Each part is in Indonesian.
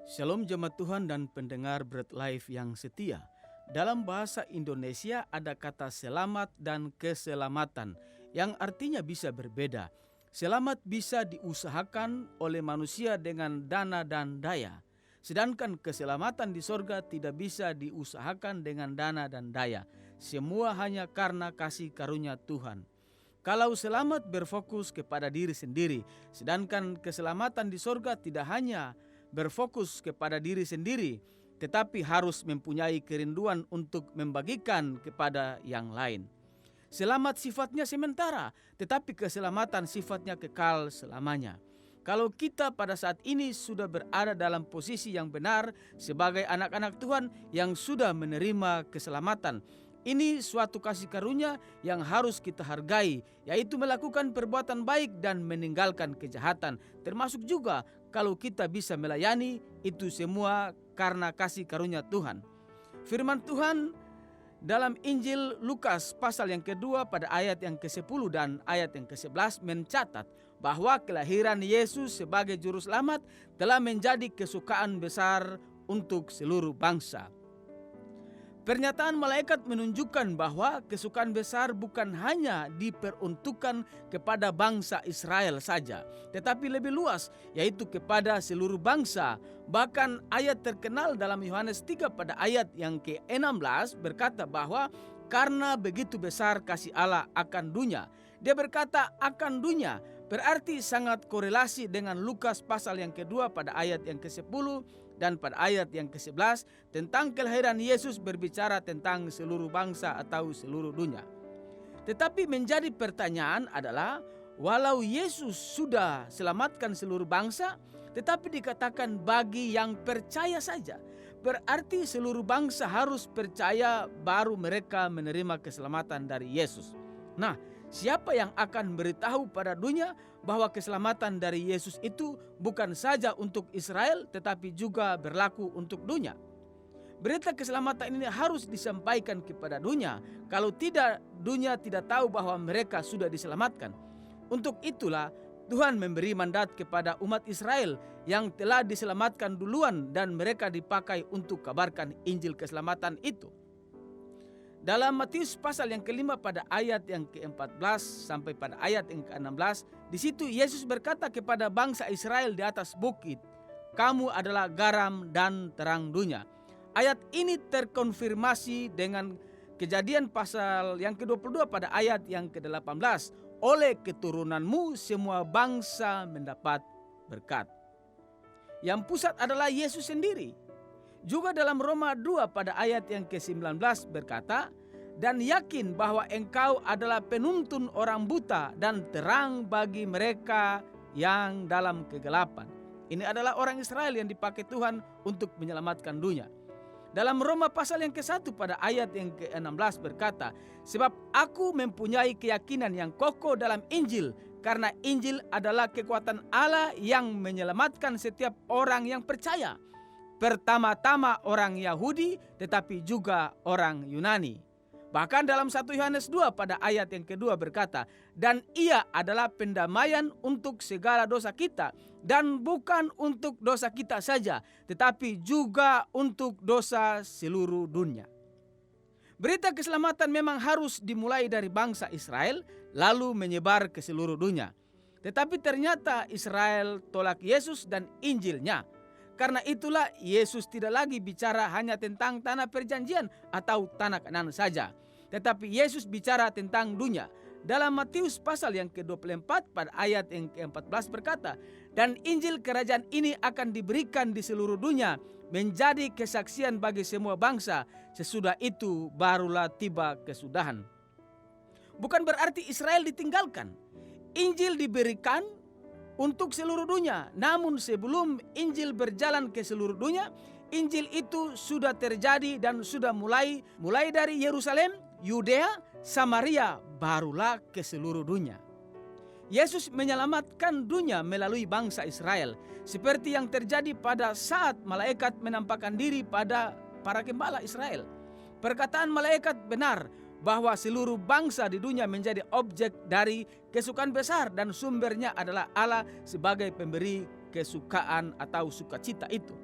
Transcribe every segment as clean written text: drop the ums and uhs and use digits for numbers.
Shalom jemaat Tuhan dan pendengar Bread Life yang setia. Dalam bahasa Indonesia ada kata selamat dan keselamatan yang artinya bisa berbeda. Selamat bisa diusahakan oleh manusia dengan dana dan daya. Sedangkan keselamatan di sorga tidak bisa diusahakan dengan dana dan daya. Semua hanya karena kasih karunia Tuhan. Kalau selamat berfokus kepada diri sendiri, sedangkan keselamatan di sorga tidak hanya berfokus kepada diri sendiri, tetapi harus mempunyai kerinduan untuk membagikan kepada yang lain. Selamat sifatnya sementara, tetapi keselamatan sifatnya kekal selamanya. Kalau kita pada saat ini sudah berada dalam posisi yang benar sebagai anak-anak Tuhan yang sudah menerima keselamatan, ini suatu kasih karunia yang harus kita hargai, yaitu melakukan perbuatan baik dan meninggalkan kejahatan. Termasuk juga kalau kita bisa melayani, itu semua karena kasih karunia Tuhan. Firman Tuhan dalam Injil Lukas pasal yang kedua pada ayat yang ke-10 dan ayat yang ke-11 mencatat bahwa kelahiran Yesus sebagai juru selamat telah menjadi kesukaan besar untuk seluruh bangsa. Pernyataan malaikat menunjukkan bahwa kesukaan besar bukan hanya diperuntukkan kepada bangsa Israel saja, tetapi lebih luas, yaitu kepada seluruh bangsa. Bahkan ayat terkenal dalam Yohanes 3 pada ayat yang ke-16 berkata bahwa karena begitu besar kasih Allah akan dunia. Dia berkata akan dunia, berarti sangat korelasi dengan Lukas pasal yang kedua pada ayat yang ke-10 dan pada ayat yang ke-11 tentang kelahiran Yesus berbicara tentang seluruh bangsa atau seluruh dunia. Tetapi menjadi pertanyaan adalah, walau Yesus sudah selamatkan seluruh bangsa, tetapi dikatakan bagi yang percaya saja. Berarti seluruh bangsa harus percaya baru mereka menerima keselamatan dari Yesus. Nah, siapa yang akan beritahu pada dunia bahwa keselamatan dari Yesus itu bukan saja untuk Israel tetapi juga berlaku untuk dunia? Berita keselamatan ini harus disampaikan kepada dunia. Kalau tidak, dunia tidak tahu bahwa mereka sudah diselamatkan. Untuk itulah Tuhan memberi mandat kepada umat Israel yang telah diselamatkan duluan dan mereka dipakai untuk kabarkan Injil keselamatan itu. Dalam Matius pasal yang kelima pada ayat yang ke-14 sampai pada ayat yang ke-16, di situ Yesus berkata kepada bangsa Israel di atas bukit, "Kamu adalah garam dan terang dunia." Ayat ini terkonfirmasi dengan Kejadian pasal yang ke-22 pada ayat yang ke-18, "Oleh keturunanmu semua bangsa mendapat berkat." Yang pusat adalah Yesus sendiri. Juga dalam Roma 2 pada ayat yang ke-19 berkata, "Dan yakin bahwa engkau adalah penuntun orang buta dan terang bagi mereka yang dalam kegelapan." Ini adalah orang Israel yang dipakai Tuhan untuk menyelamatkan dunia. Dalam Roma pasal yang ke-1 pada ayat yang ke-16 berkata, "Sebab aku mempunyai keyakinan yang kokoh dalam Injil, karena Injil adalah kekuatan Allah yang menyelamatkan setiap orang yang percaya. Pertama-tama orang Yahudi, tetapi juga orang Yunani." Bahkan dalam 1 Yohanes 2 pada ayat yang kedua berkata, "Dan ia adalah pendamaian untuk segala dosa kita, dan bukan untuk dosa kita saja, tetapi juga untuk dosa seluruh dunia." Berita keselamatan memang harus dimulai dari bangsa Israel, lalu menyebar ke seluruh dunia. Tetapi ternyata Israel tolak Yesus dan Injilnya. Karena itulah Yesus tidak lagi bicara hanya tentang tanah perjanjian atau tanah Kanaan saja, tetapi Yesus bicara tentang dunia. Dalam Matius pasal yang ke-24 pada ayat yang ke-14 berkata, "Dan Injil kerajaan ini akan diberikan di seluruh dunia menjadi kesaksian bagi semua bangsa, sesudah itu barulah tiba kesudahan." Bukan berarti Israel ditinggalkan. Injil diberikan untuk seluruh dunia. Namun sebelum Injil berjalan ke seluruh dunia, Injil itu sudah terjadi dan sudah mulai dari Yerusalem, Yudea, Samaria, barulah ke seluruh dunia. Yesus menyelamatkan dunia melalui bangsa Israel, seperti yang terjadi pada saat malaikat menampakkan diri pada para gembala Israel. Perkataan malaikat benar bahwa seluruh bangsa di dunia menjadi objek dari kesukaan besar dan sumbernya adalah Allah sebagai pemberi kesukaan atau sukacita itu.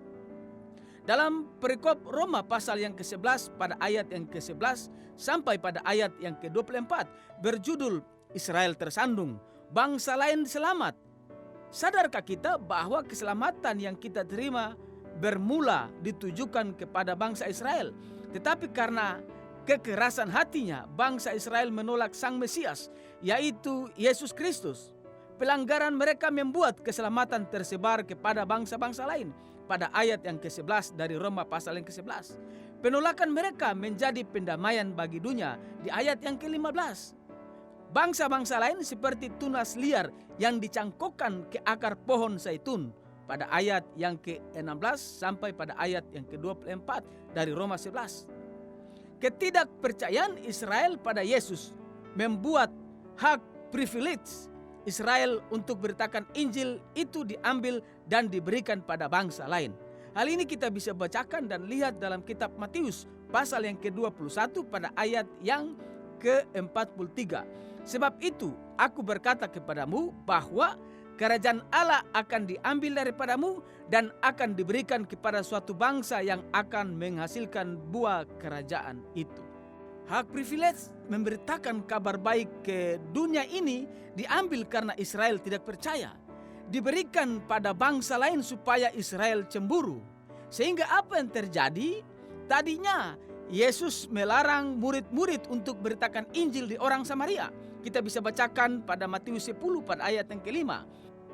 Dalam perikop Roma pasal yang ke-11 pada ayat yang ke-11 sampai pada ayat yang ke-24 berjudul Israel tersandung, bangsa lain selamat. Sadarkah kita bahwa keselamatan yang kita terima bermula ditujukan kepada bangsa Israel, tetapi karena kekerasan hatinya bangsa Israel menolak Sang Mesias, yaitu Yesus Kristus. Pelanggaran mereka membuat keselamatan tersebar kepada bangsa-bangsa lain. Pada ayat yang ke-11 dari Roma pasal yang ke-11. Penolakan mereka menjadi pendamaian bagi dunia di ayat yang ke-15. Bangsa-bangsa lain seperti tunas liar yang dicangkokkan ke akar pohon zaitun pada ayat yang ke-16 sampai pada ayat yang ke-24 dari Roma 11. Ketidakpercayaan Israel pada Yesus membuat hak privilege Israel untuk beritakan Injil itu diambil dan diberikan pada bangsa lain. Hal ini kita bisa bacakan dan lihat dalam kitab Matius pasal yang ke-21 pada ayat yang ke-43. Sebab itu aku berkata kepadamu bahwa kerajaan Allah akan diambil daripadamu dan akan diberikan kepada suatu bangsa yang akan menghasilkan buah kerajaan itu. Hak privilege memberitakan kabar baik ke dunia ini diambil karena Israel tidak percaya. Diberikan pada bangsa lain supaya Israel cemburu. Sehingga apa yang terjadi? Tadinya Yesus melarang murid-murid untuk beritakan Injil di orang Samaria. Kita bisa bacakan pada Matius 10 pada ayat yang ke-5.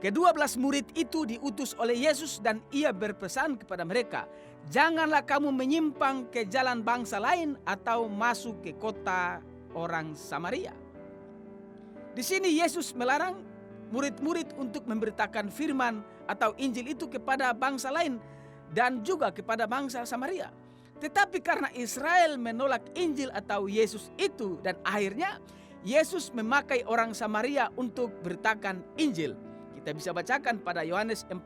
Ke-12 murid itu diutus oleh Yesus dan ia berpesan kepada mereka, janganlah kamu menyimpang ke jalan bangsa lain atau masuk ke kota orang Samaria. Di sini Yesus melarang murid-murid untuk memberitakan firman atau Injil itu kepada bangsa lain dan juga kepada bangsa Samaria. Tetapi karena Israel menolak Injil atau Yesus itu dan akhirnya Yesus memakai orang Samaria untuk beritakan Injil. Kita bisa bacakan pada Yohanes 4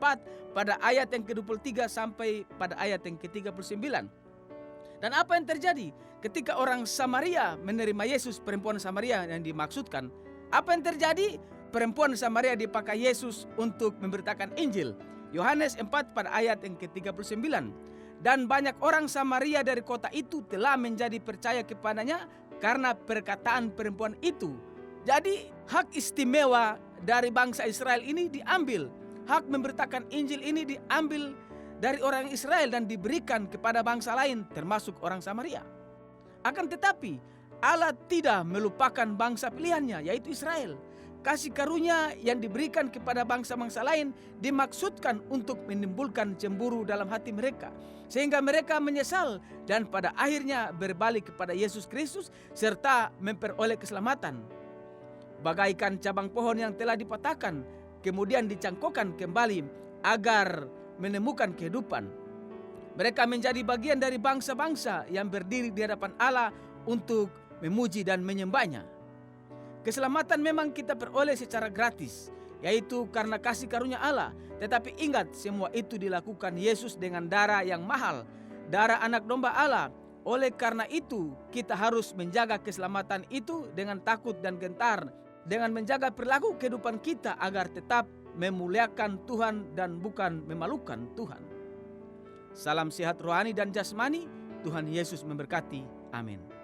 pada ayat yang ke-23 sampai pada ayat yang ke-39. Dan apa yang terjadi ketika orang Samaria menerima Yesus, perempuan Samaria yang dimaksudkan? Apa yang terjadi? Perempuan Samaria dipakai Yesus untuk memberitakan Injil. Yohanes 4 pada ayat yang ke-39. Dan banyak orang Samaria dari kota itu telah menjadi percaya kepadanya karena perkataan perempuan itu. Jadi hak istimewa dari bangsa Israel ini diambil. Hak memberitakan Injil ini diambil dari orang Israel dan diberikan kepada bangsa lain termasuk orang Samaria. Akan tetapi Allah tidak melupakan bangsa pilihannya yaitu Israel. Kasih karunia yang diberikan kepada bangsa-bangsa lain dimaksudkan untuk menimbulkan cemburu dalam hati mereka. Sehingga mereka menyesal dan pada akhirnya berbalik kepada Yesus Kristus serta memperoleh keselamatan. Bagaikan cabang pohon yang telah dipatahkan, kemudian dicangkokkan kembali agar menemukan kehidupan. Mereka menjadi bagian dari bangsa-bangsa yang berdiri di hadapan Allah untuk memuji dan menyembahnya. Keselamatan memang kita peroleh secara gratis, yaitu karena kasih karunia Allah. Tetapi ingat, semua itu dilakukan Yesus dengan darah yang mahal, darah anak domba Allah. Oleh karena itu, kita harus menjaga keselamatan itu dengan takut dan gentar, dengan menjaga perilaku kehidupan kita agar tetap memuliakan Tuhan dan bukan memalukan Tuhan. Salam sehat rohani dan jasmani, Tuhan Yesus memberkati. Amin.